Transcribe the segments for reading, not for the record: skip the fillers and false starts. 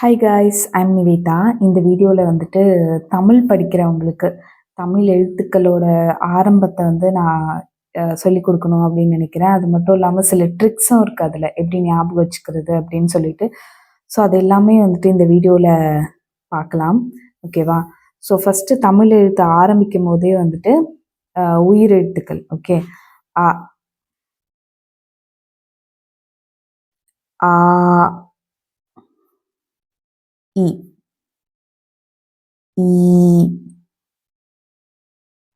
Hi guys, I'm Nivetha. இந்த வீடியோவில் வந்துட்டு தமிழ் படிக்கிறவங்களுக்கு தமிழ் எழுத்துக்களோட ஆரம்பத்தை நான் சொல்லிக் கொடுக்கணும் அப்படின்னு நினைக்கிறேன். அது மட்டும் இல்லாமல் சில ட்ரிக்ஸும் இருக்குது அதில், எப்படி ஞாபகம் வச்சுக்கிறது அப்படின்னு சொல்லிட்டு. ஸோ அது எல்லாமே வந்துட்டு இந்த வீடியோவில் பார்க்கலாம். ஓகேவா? ஸோ ஃபஸ்ட்டு தமிழ் எழுத்து ஆரம்பிக்கும் போதே வந்துட்டு உயிர் எழுத்துக்கள். ஓகே, ஆ ஆ இ ஈ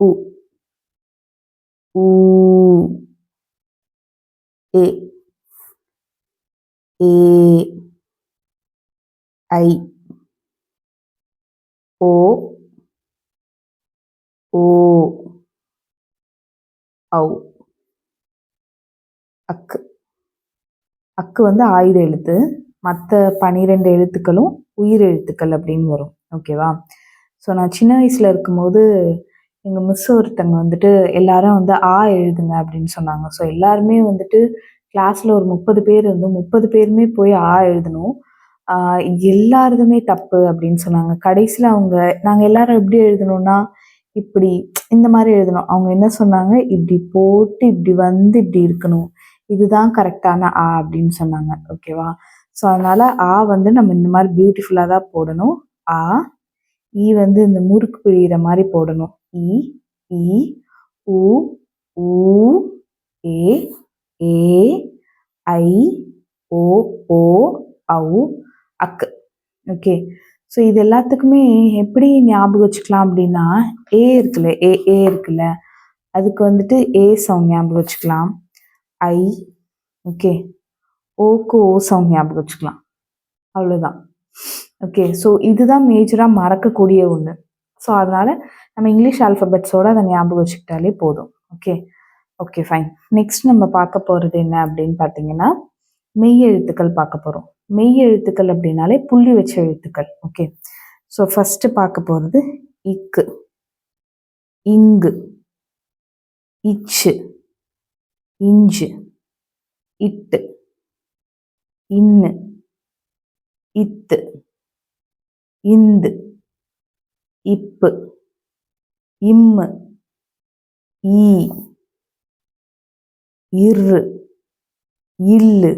உ ஊ எ ஏ ஐ ஓ ஓ ஔ அக்கு. அக்கு ஆயுத எழுத்து. மற்ற 12 எழுத்துக்களும் உயிர் எழுத்துக்கள் அப்படின்னு வரும். ஓகேவா? ஸோ நான் சின்ன வயசில் இருக்கும்போது எங்கள் மிஸ் ஒருத்தங்க வந்துட்டு எல்லாரும் ஆ எழுதுங்க அப்படின்னு சொன்னாங்க. ஸோ எல்லாருமே வந்துட்டு கிளாஸில் ஒரு 30 பேர் இருந்தோம். 30 பேருமே போய் ஆ எழுதணும். எல்லாருதுமே தப்பு அப்படின்னு சொன்னாங்க. கடைசியில் நாங்கள் எல்லாரும் எப்படி எழுதணும்னா இப்படி இந்த மாதிரி எழுதணும். அவங்க என்ன சொன்னாங்க, இப்படி போட்டு இப்படி இப்படி இருக்கணும், இதுதான் கரெக்டான ஆ அப்படின்னு சொன்னாங்க. ஓகேவா? ஸோ அதனால ஆ நம்ம இந்த மாதிரி பியூட்டிஃபுல்லாக தான் போடணும். ஆ. ஈ இந்த முறுக்கு பிழிகிற மாதிரி போடணும். இ ஈ உ ஊ ஏ ஏ ஐ ஓ ஓ ஔ அக்கு. ஓகே. ஸோ இது எல்லாத்துக்குமே எப்படி ஞாபகம் வச்சுக்கலாம் அப்படின்னா, ஏ இருக்குல்ல, ஏ ஏ இருக்குல்ல, அதுக்கு வந்துட்டு ஏ சவுண்ட் ஞாபகம் வச்சுக்கலாம். ஐ. ஓகே. ஓக்கு ஓ சவுண்ட் ஞாபகம் வச்சுக்கலாம். அவ்வளோதான். ஓகே. ஸோ இதுதான் மேஜராக மறக்கக்கூடிய ஒன்று. ஸோ அதனால் நம்ம இங்கிலீஷ் ஆல்ஃபபெட்ஸோடு அதை ஞாபகம் வச்சுக்கிட்டாலே போதும். ஓகே. Okay, fine. நெக்ஸ்ட் நம்ம பார்க்க போகிறது என்ன அப்படின்னு பார்த்தீங்கன்னா, மெய் எழுத்துக்கள் பார்க்க போகிறோம். மெய் எழுத்துக்கள் அப்படின்னாலே புள்ளி வச்ச எழுத்துக்கள். ஓகே. ஸோ ஃபஸ்ட்டு பார்க்க போகிறது இக்கு, இங்கு, இச்சு, இஞ்சு, இட்டு, இன்னு, இத்து, இந்து, இப்பு, இம்மு, ஈ, இரு, இல்லு,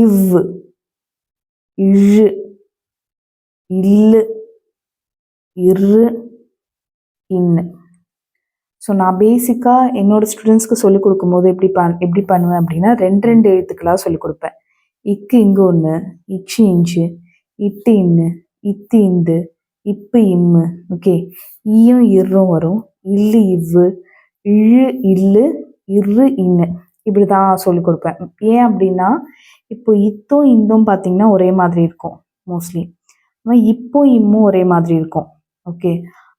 இவ்வு, இழு, இல்லு, இரு, இன்னு. ஸோ நான் பேசிக்காக என்னோடய ஸ்டூடெண்ட்ஸ்க்கு சொல்லிக் கொடுக்கும்போது எப்படி பண்ணுவேன் அப்படின்னா, 2 எழுத்துக்களாக சொல்லிக் கொடுப்பேன். இக்கு இங்கு ஒன்று, இச்சு இஞ்சு, இட்டு இன்னு, இத்து இந்து, இப்பு இம்மு. ஓகே. ஈயும் இரும் வரும். இல்லு இவ்வு, இழு இல்லு, இரு இன்னு. இப்படி தான் சொல்லிக் கொடுப்பேன். ஏன் அப்படின்னா, இப்போ இத்தும் இந்தும் பார்த்தீங்கன்னா ஒரே மாதிரி இருக்கும் மோஸ்ட்லி. இப்போ இம்மும் ஒரே மாதிரி இருக்கும். ஓகே.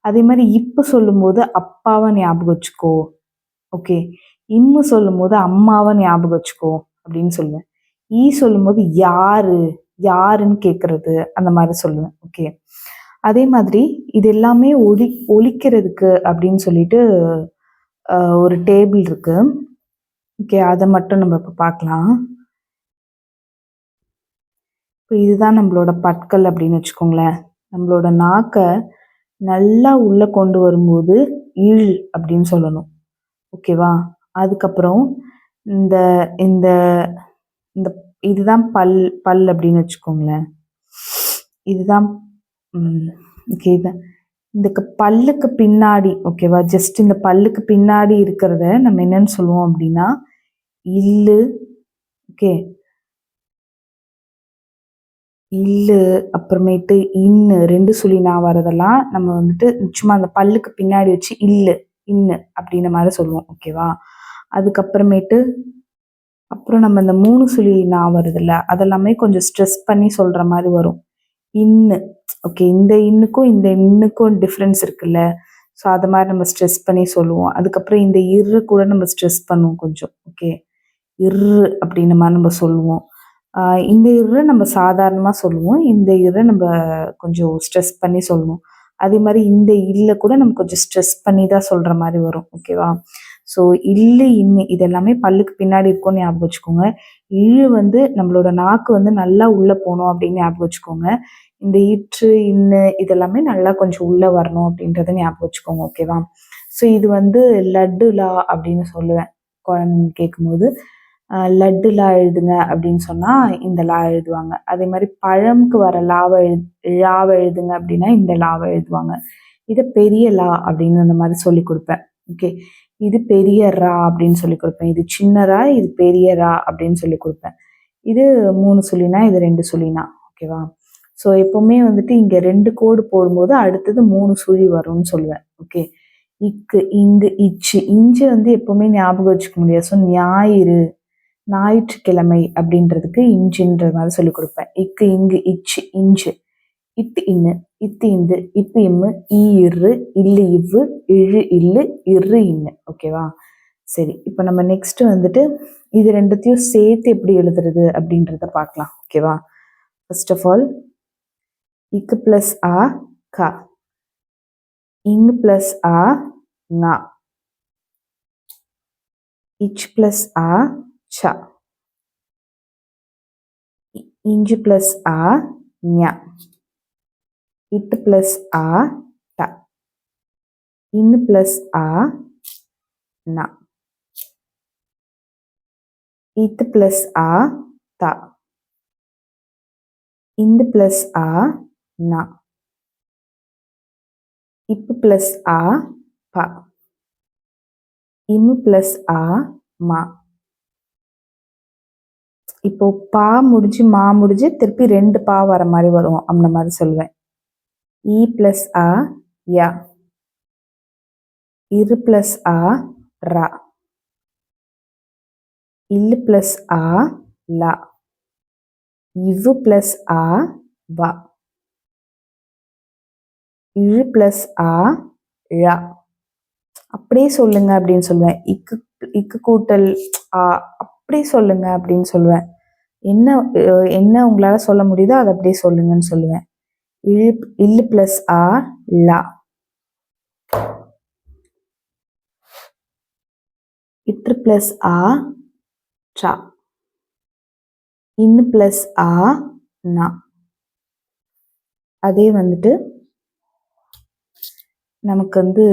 அதே மாதிரி இப்போ சொல்லும்போது அப்பாவை ஞாபகம் வச்சுக்கோ. ஓகே. இம்மு சொல்லும்போது அம்மாவை ஞாபகம் வச்சுக்கோ அப்படின்னு சொல்லுவேன். ஈ சொல்லும்போது யாரு யாருன்னு கேட்கறது, அந்த மாதிரி சொல்லுவேன். ஓகே. அதே மாதிரி இது எல்லாமே ஒலிக்கிறதுக்கு அப்படின்னு சொல்லிட்டு ஒரு டேபிள் இருக்கு. ஓகே. அதை மட்டும் நம்ம இப்போ பார்க்கலாம். இப்போ இதுதான் நம்மளோட பற்கள் அப்படின்னு வச்சுக்கோங்களேன். நம்மளோட நாக்கை நல்லா உள்ளே கொண்டு வரும்போது இழ் அப்படின்னு சொல்லணும். ஓகேவா? அதுக்கப்புறம் இந்த இந்த இந்த இதுதான் பல் பல் அப்படின்னு வச்சுக்கோங்களேன். இதுதான் ஓகே. இந்த பல்லுக்கு பின்னாடி, ஓகேவா, ஜஸ்ட் இந்த பல்லுக்கு பின்னாடி இருக்கிறத நம்ம என்னன்னு சொல்லுவோம் அப்படின்னா இல்லு. ஓகே. இல்லு, அப்புறமேட்டு இன்னு 2 சுழி நான் வரதெல்லாம் நம்ம சும்மா அந்த பல்லுக்கு பின்னாடி வச்சு இல்லு இன்னு அப்படின்ற மாதிரி சொல்லுவோம். ஓகேவா? அதுக்கப்புறமேட்டு அப்புறம் நம்ம இந்த 3 சுழி நான் வருதுல்ல, அதெல்லாமே கொஞ்சம் ஸ்ட்ரெஸ் பண்ணி சொல்கிற மாதிரி வரும். இன்னு. ஓகே. இந்த இன்னுக்கும் டிஃப்ரென்ஸ் இருக்குல்ல. ஸோ அது மாதிரி நம்ம ஸ்ட்ரெஸ் பண்ணி சொல்லுவோம். அதுக்கப்புறம் இந்த இரு கூட நம்ம ஸ்ட்ரெஸ் பண்ணுவோம் கொஞ்சம். ஓகே. இரு அப்படின்ற மாதிரி நம்ம சொல்லுவோம். இந்த இரு நம்ம சாதாரணமாக சொல்லுவோம். இந்த இரு நம்ம கொஞ்சம் ஸ்ட்ரெஸ் பண்ணி சொல்லுவோம். அதே மாதிரி இந்த இல்ல கூட நம்ம கொஞ்சம் ஸ்ட்ரெஸ் பண்ணி தான் சொல்கிற மாதிரி வரும். ஓகேவா? ஸோ இல்லு இன்னு இதெல்லாமே பல்லுக்கு பின்னாடி இருக்கும்னு ஞாபகம் வச்சுக்கோங்க. இழு வந்து நம்மளோட நாக்கு வந்து நல்லா உள்ளே போகணும் அப்படின்னு ஞாபகம் வச்சுக்கோங்க. இந்த இற்று இன்னு இதெல்லாமே நல்லா கொஞ்சம் உள்ளே வரணும் அப்படின்றத ஞாபகம் வச்சுக்கோங்க. ஓகேவா? ஸோ இது வந்து லட்டு லா அப்படின்னு சொல்லுவேன் குழந்தைங்க கேட்கும்போது. லட்டு லா எழுதுங்க அப்படின்னு சொன்னால் இந்த லா எழுதுவாங்க. அதே மாதிரி பழம்க்கு வர ழாவை எழுதுங்க அப்படின்னா இந்த லாவை எழுதுவாங்க. இதை பெரிய லா அப்படின்னு அந்த மாதிரி சொல்லி கொடுப்பேன். ஓகே, இது பெரிய ரா அப்படின்னு சொல்லி கொடுப்பேன். இது சின்ன ரா, இது பெரிய ரா அப்படின்னு சொல்லி கொடுப்பேன். இது 3 சுழினா, இது 2 சுழினா. ஓகேவா? ஸோ எப்பவுமே வந்துட்டு இங்கே 2 கோடு போடும்போது அடுத்தது 3 சுழி வரும்னு சொல்லுவேன். ஓகே, இக்கு இங்கு இச்சு இஞ்சு வந்து எப்பவுமே ஞாபகம் வச்சுக்க முடியாது. ஸோ ஞாயிற்றுக்கிழமை அப்படின்றதுக்கு இஞ்சுன்ற மாதிரி சொல்லி கொடுப்பேன். இக்கு இங்கு இச்சு இஞ்சு. இட்டு இன்னு இத்து இந்து இப்பு இம்மு ஈ இரு இல்லு இவ்வு இழு இல்லு இரு இன்னு. ஓகேவா? சரி, இப்போ நம்ம நெக்ஸ்ட் வந்துட்டு இது ரெண்டுத்தையும் சேர்த்து எப்படி எழுதுறது அப்படின்றத பார்க்கலாம். ஓகேவா? ஃபர்ஸ்ட் ஆஃப் ஆல் இக்கு பிளஸ் ஆ கா, இங்கு பிளஸ் ஆ ngா, இச் பிளஸ் ஆ சா, இஞ்சு பிளஸ் ஆ ஞா, இட்டு பிளஸ் ஆ டா, இன்னு பிளஸ் ஆ நா, இத்து பிளஸ் ஆ தா, இந்து பிளஸ் ஆ நா, இப்பு பிளஸ் ஆ பா, இம்மு பிளஸ் ஆ மா. இப்போ பா முடிஞ்சு மா முடிஞ்சு திருப்பி 2 பா வர மாதிரி வரும். அந்த மாதிரி சொல்லுவேன். இ பிளஸ் ஆ யா, இரு பிளஸ் ஆ ரா, இல்லு பிளஸ் ஆ லா, இவ்வு பிளஸ் ஆ வா, இழு பிளஸ் ஆ ழா. அப்படியே சொல்லுங்க அப்படின்னு சொல்லுவேன். இக்கு இக்கு கூட்டல் ஆ அப்படியே சொல்லுங்க அப்படின்னு சொல்லுவேன். என்ன என்ன உங்களால சொல்ல முடியுதோ அதை அப்படியே சொல்லுங்கன்னு சொல்லுவேன். இல்லு பிளஸ் ஆ லா, இற்று பிளஸ் ஆ ட்ரா, இன்னு பிளஸ் ஆ நா. அதே வந்துட்டு நமக்கு வந்து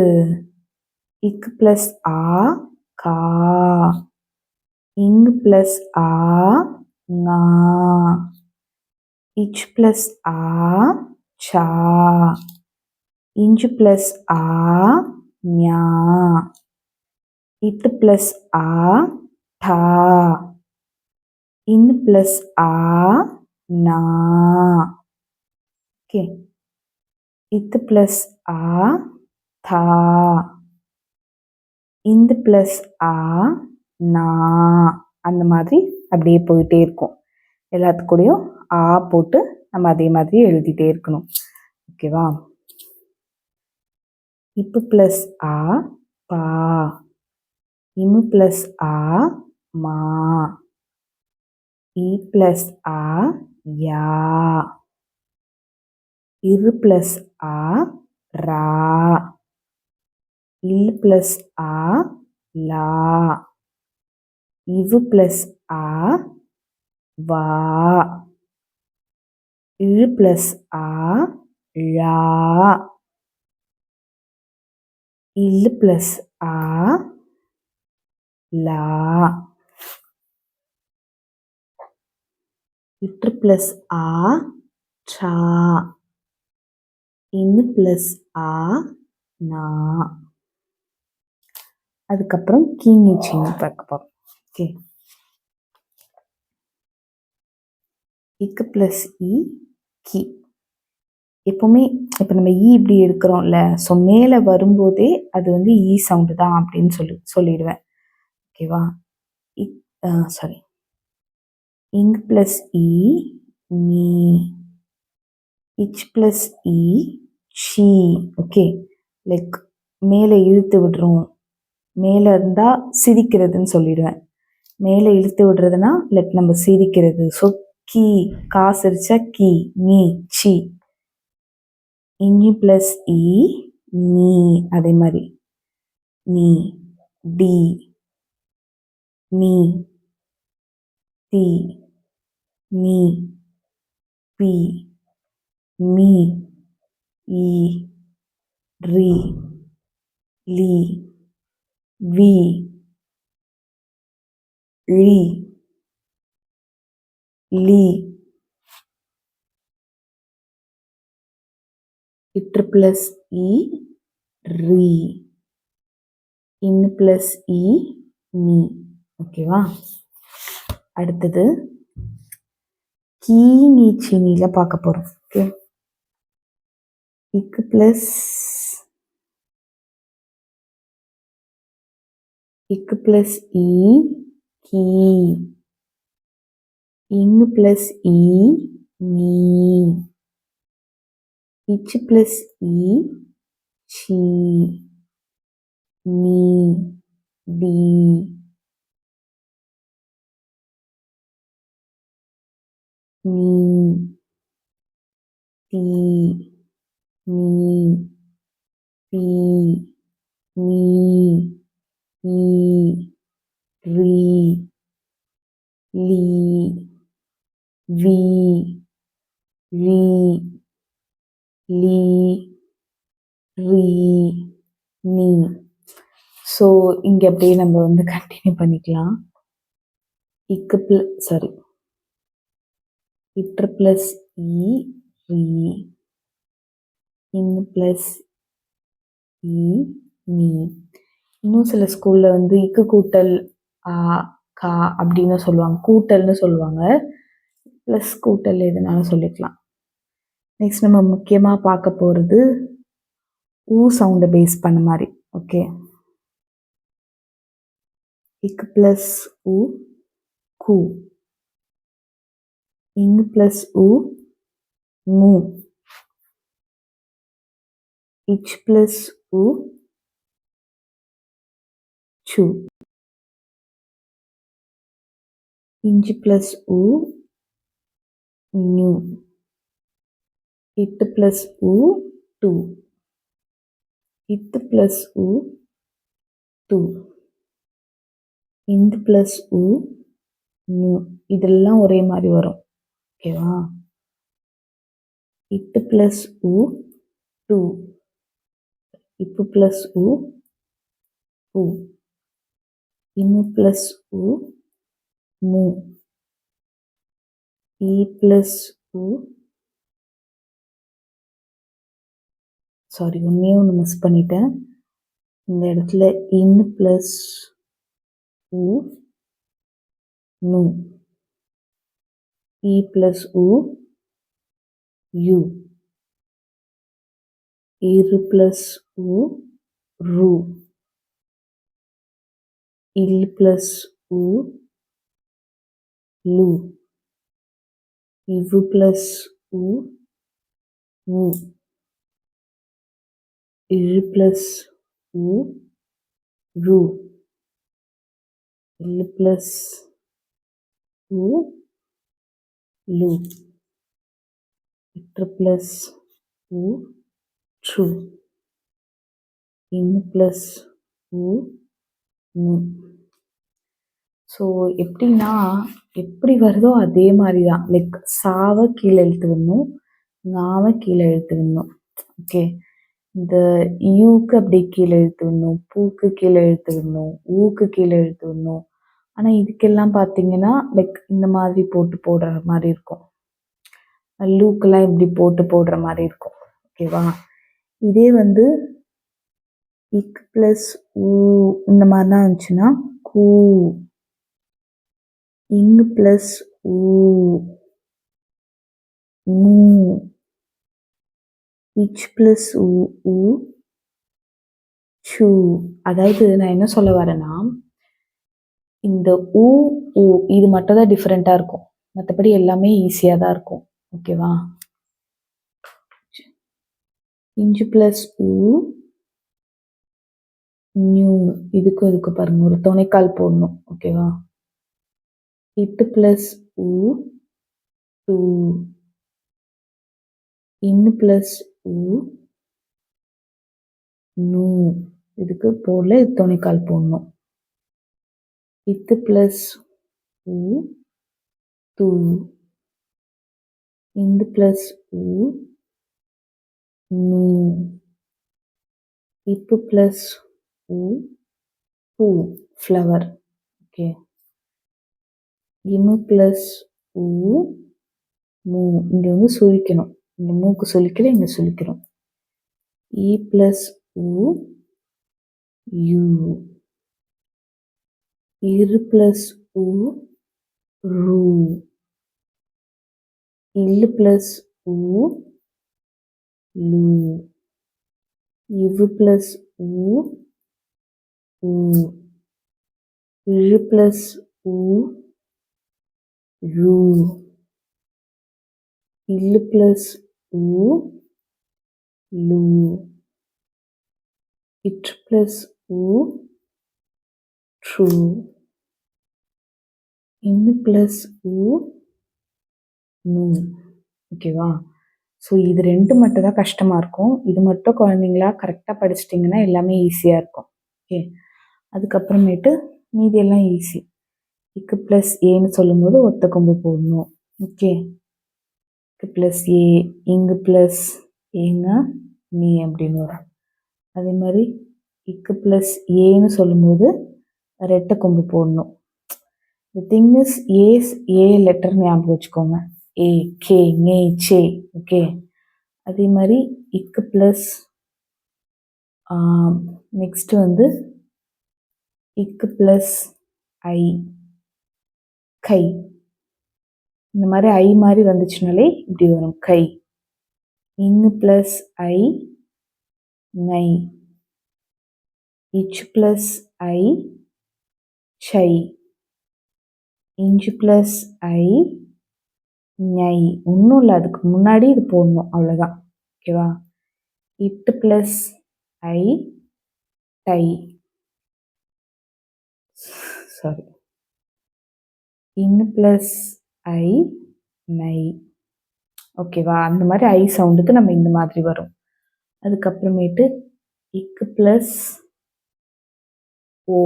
இக்கு பிளஸ் ஆ கா, இங்கு பிளஸ் ஆ ngா, இச் பிளஸ் ஆ சா, இஞ்சு பிளஸ் ஆ ஞா, இட்டு பிளஸ் ஆ டா, இன்னு பிளஸ் ஆ நா. ஓகே, இத்து பிளஸ் ஆ தா, இந்து பிளஸ் ஆ நா. அந்த மாதிரி அப்படியே போயிட்டே இருக்கும். எல்லாத்துக்கூடயும் ஆ போட்டு நம்ம அதே மாதிரி எழுதிட்டே இருக்கணும். ஓகேவா? இப்பு பிளஸ் ஆ பா, இம்மு பிளஸ் ஆ மா, இ பிளஸ் ஆ யா, இரு பிளஸ் ஆ ரா, இல்லு பிளஸ் ஆ லா, இவ்வு பிளஸ் ஆ வா, இழு பிளஸ் ஆ ழா, இல்லு பிளஸ் ஆ லா, இற்று பிளஸ் ஆ ட்ரா, இன்னு பிளஸ் ஆ நா. அதுக்கப்புறம் கீங்கிச்சின்னு பார்க்க போகிறோம். ஓகே, இக்கு பிளஸ் இ கி. எப்பவுமே இப்போ நம்ம ஈ இப்படி எடுக்கிறோம்ல, ஸோ மேலே வரும்போதே அது வந்து ஈ சவுண்டு தான் அப்படின்னு சொல்லிடுவேன். ஓகேவா? சாரி, இங் பிளஸ் இ நீ, இச் plus E she. Okay, like மேலே இழுத்து விடுறோம். மேலே இருந்தால் சிரிக்கிறதுன்னு சொல்லிடுவேன். மேலே இழுத்து விடுறதுனா லைக் நம்ம சிரிக்கிறது. ஸோ கீ, கா சிரிச்சா கீ, நீ சி. இஞ்சி பிளஸ் இ நீ, அதே மாதிரி நீ. டி, நீ, தி, நீ, பி, மீ, ஈ, ரி, லி, வி, ழி, லி, இற்று பிளஸ் இ, ரி, இன் பிளஸ் இ, நீ. ஓகேவா? அடுத்தது கீ நீச்சினில பார்க்க போறோம். ஓகே, இக்கு பிளஸ் இ, கீ, இங் பிளஸ் இ, நீ, இச் பிளஸ் இ, சி, நீ, டி, நீ, தி, நீ, பி, மீ, ஈ, ரி, லி, வி, ழி, லி, ரி, நீ. ஸோ இங்கே அப்படியே நம்ம வந்து கண்டினியூ பண்ணிக்கலாம். இற்று பிளஸ் இ, ரி, இன் பிளஸ் இ, நீ. இன்னும் சில ஸ்கூலில் வந்து இக்கு கூட்டல் ஆ, கா அப்படின்னு சொல்லுவாங்க, கூட்டல்னு சொல்லுவாங்க, ப்ளஸ் கூட்டல் எதுனாலும் சொல்லிக்கலாம். நெக்ஸ்ட் நம்ம முக்கியமாக பார்க்க போகிறது ஊ சவுண்டை பேஸ் பண்ண மாதிரி. ஓகே, இக்கு பிளஸ் உ, கு, இங் பிளஸ் உ, மு, இச் பிளஸ் உ, சு, இஞ்சி பிளஸ் உ, நியூ, இட்டு பிளஸ் உ, டு, இத்து பிளஸ் உ, டு, இந்து பிளஸ் உ, நு. இதெல்லாம் ஒரே மாதிரி வரும். ஓகேவா? இட்டு பிளஸ் உ, டு, இப்பு பிளஸ் உ, பு, இம்மு பிளஸ் உ, மு, ஈ பிளஸ் உ, சாரி ஒன்றே ஒன்று மிஸ் பண்ணிட்டேன். இந்த இடத்துல இன் பிளஸ் உ, நு, இ பிளஸ் உ, யு, இரு பிளஸ் உ, ரு, இல் பிளஸ் உ, லு, இவ்வு பிளஸ் உ, உ, இழு பிளஸ் உ, ரு, இல் பிளஸ் உ, லு, இற்று பிளஸ் உ, ட்ரு, இன் பிளஸ் உ, நு. ஸோ எப்படின்னா எப்படி வருதோ அதே மாதிரி தான். லைக் சாவை கீழே எழுத்து விடணும், ஞாவை கீழே எழுத்து விடணும். ஓகே, இந்த யூக்கு அப்படியே கீழே எழுத்து விடணும், பூக்கு கீழே எழுத்து விடணும், ஊக்கு கீழே எழுத்து விடணும். ஆனால் இதுக்கெல்லாம் பார்த்தீங்கன்னா லைக் இந்த மாதிரி போட்டு போடுற மாதிரி இருக்கும். லூக்கெல்லாம் இப்படி போட்டு போடுற மாதிரி இருக்கும். ஓகேவா? இதே வந்து இக் பிளஸ் ஊ இந்த மாதிரிலாம் இருந்துச்சுன்னா கூ, இங் பிளஸ் ஊ, மூ, இச் பிளஸ் ஊ, ஊ, சு. அதாவது நான் என்ன சொல்ல வரேன்னா, இந்த ஊ ஊ இது மட்டும் தான் டிஃப்ரெண்ட்டாக இருக்கும், மற்றபடி எல்லாமே ஈஸியாக தான் இருக்கும். ஓகேவா? இஞ்சு பிளஸ் ஊ, நியூ, இதுக்கும் இதுக்கு பாருங்க ஒரு துணைக்கால் போடணும். ஓகேவா? இட்டு பிளஸ் ஊ, டு, இன் பிளஸ் ஊ, நு, இதுக்கு போடல, இது துணைக்கால் போடணும். இத்து ப்ளஸ் ஊ தூ. இந்து ப்ளஸ் ஊ மீ. இப்பு ப்ளஸ் ஊ பூ ஃப்ளவர். ஓகே. இமு ப்ளஸ் ஊ மூ. இங்கே வந்து சுழிக்கணும். இங்கே மூக்கு சுழிக்கல, இங்கே சுழிக்கிறோம். இ ப்ளஸ் ஊ யூ. இரு ப்ளஸ் ஊ ரூ. இல்லு ப்ளஸ் ஊ லூ. இவு ப்ளஸ் ஊ ஊ. இழு ப்ளஸ் ஊ ழூ. இல்லு ப்ளஸ் ஊ லூ. இற்று ப்ளஸ் ஊ ட்ரூ. இன்னு ப்ளஸ் ஊ நூ. ஓகேவா? ஸோ இது 2 மட்டும் தான் கஷ்டமாக இருக்கும். இது மட்டும் குழந்தைங்களா கரெக்டாக படிச்சிட்டிங்கன்னா எல்லாமே ஈஸியாக இருக்கும். ஓகே. அதுக்கப்புறமேட்டு மீதியெல்லாம் ஈஸி. இக்கு ப்ளஸ் ஏன்னு சொல்லும்போது ஒத்த கொம்பு போடணும். ஓகே. இக்கு ப்ளஸ் ஏ. இங்கு ப்ளஸ் ஏங்க நீ அப்படின்னு வரும். அதே மாதிரி இக்கு ப்ளஸ் ஏன்னு சொல்லும்போது ரெட்டை கொம்பு போடணும். The thing is a letter ஞாபகம் வச்சுக்கோங்க. ஏ கே நே சே. ஓகே. அதே மாதிரி இக்கு ப்ளஸ் நெக்ஸ்ட் வந்து இக்கு ப்ளஸ் ஐ கை. இந்த மாதிரி ஐ மாதிரி வந்துச்சுனாலே இப்படி வரும் கை. இங்கு ப்ளஸ் ஐ நை. இச் ப்ளஸ் ஐ சை. இஞ்சு ப்ளஸ் ஐ ஞை. ஒன்றும் இல்லை, அதுக்கு முன்னாடி இது போடணும், அவ்வளோதான். ஓகேவா? இட்டு ப்ளஸ் ஐ டை. சாரி. இன்னு ப்ளஸ் ஐ நை. ஓகேவா? அந்த மாதிரி ஐ சவுண்டுக்கு நம்ம இந்த மாதிரி வரும். அதுக்கப்புறமேட்டு இக்கு ப்ளஸ் ஓ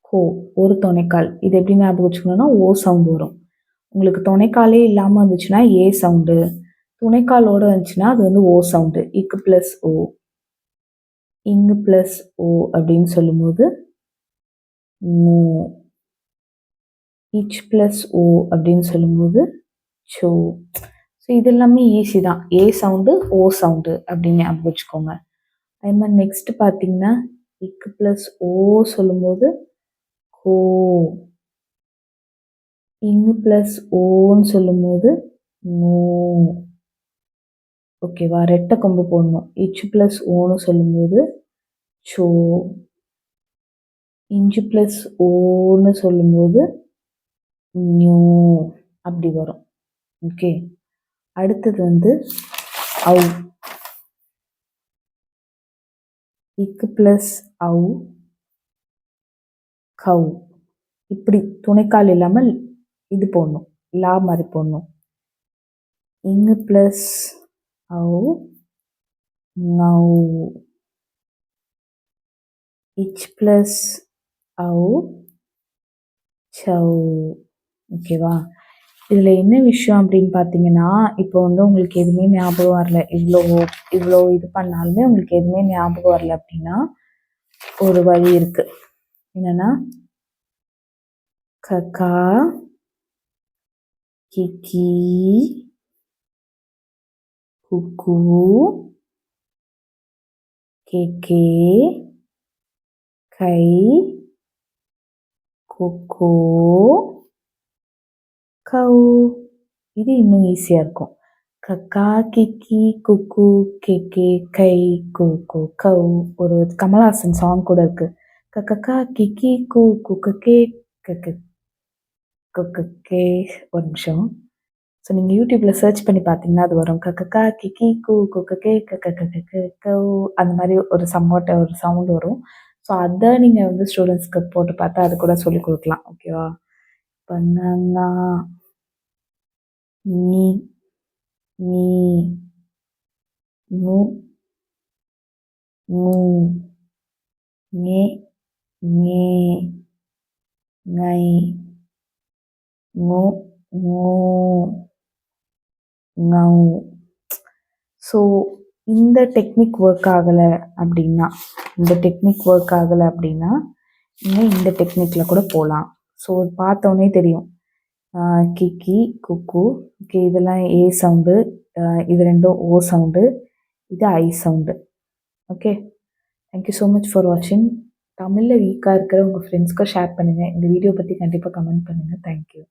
கோ. ஒரு துணைக்கால். இது எப்படி ஞாபகம் வச்சுக்கணும்னா ஓ சவுண்டு வரும். உங்களுக்கு துணைக்காலே இல்லாமல் இருந்துச்சுன்னா ஏ சவுண்டு, துணைக்காலோடு இருந்துச்சுன்னா அது வந்து ஓ சவுண்டு. இக்கு ப்ளஸ் ஓ. இங்கு ப்ளஸ் ஓ அப்படின்னு சொல்லும்போது மூ. இச் ப்ளஸ் ஓ அப்படின்னு சொல்லும்போது சோ. ஸோ இது எல்லாமே ஈஸி தான். ஏ சவுண்டு ஓ சவுண்டு அப்படின்னு ஞாபகம் வச்சுக்கோங்க. அதே மாதிரி நெக்ஸ்ட் பார்த்தீங்கன்னா இக்கு ப்ளஸ் ஓ சொல்லும்போது கோ. இங்கு ப்ளஸ் ஓன்னு சொல்லும்போது மோ. ஓகேவா? ரெட்டை கொம்பு போடணும். இச்சு ப்ளஸ் ஓன்னு சொல்லும்போது சோ. இஞ்சு ப்ளஸ் ஓன்னு சொல்லும்போது நியூ. அப்படி வரும். ஓகே. அடுத்தது வந்து அவு. இக்கு ப்ளஸ் அவு கவு. இப்படி துணைக்கால் இல்லாமல் இது போடணும், லா மாதிரி போடணும். இங்கு ப்ளஸ் அவு ngau. இச் ப்ளஸ் அவு சவு. ஓகேவா? இதில் என்ன விஷயம் அப்படின்னு பார்த்தீங்கன்னா, இப்போ வந்து உங்களுக்கு எதுவுமே ஞாபகம் வரல, இவ்வளோ இது பண்ணாலுமே உங்களுக்கு எதுவுமே ஞாபகம் வரல அப்படின்னா ஒரு வழி இருக்கு. என்னன்னா கக்கா கிக்கி குக்கு கேக்கே கை கொக்கோ கவு. இது இன்னும் ஈஸியாக இருக்கும். கக்கா கிக்கி குக்கு கேக்கே கை கொக்கோ கவு. ஒரு கமல்ஹாசன் சாங் கூட இருக்கு. கக்கா கிக்கி கு குக்கே கக்கு குக்கே. ஒரு நிமிஷம். ஸோ நீங்கள் யூடியூப்பில் சர்ச் பண்ணி பார்த்தீங்கன்னா அது வரும். கக்கா கிக்கி கு குக்கே கவு. அந்த மாதிரி ஒரு ஒரு சவுண்டு வரும். ஸோ அதை நீங்கள் வந்து ஸ்டூடெண்ட்ஸ்க்கு போட்டு பார்த்தா அது கூட சொல்லிக் கொடுக்கலாம். ஓகேவா? பண்ணா நீ நீ நு நு ஞே ஞே ஞை ஞொ ஞோ ஞௌ. ஸோ இந்த டெக்னிக் ஒர்க் ஆகலை அப்படின்னா நீங்கள் இந்த டெக்னிக்கில் கூட போகலாம். ஸோ பார்த்தோன்னே தெரியும். கிக்கி குக்கு. ஓகே, இதெல்லாம் ஏ சவுண்டு, இது ரெண்டும் ஓ சவுண்டு, இது ஐ sound. Okay, thank you so much for வாட்சிங். தமிழில் வீக்காக இருக்கிற உங்கள் ஃப்ரெண்ட்ஸ்க்கு ஷேர் பண்ணுங்கள். இந்த வீடியோ பற்றி கண்டிப்பாக கமெண்ட் பண்ணுங்கள். தேங்க்யூ.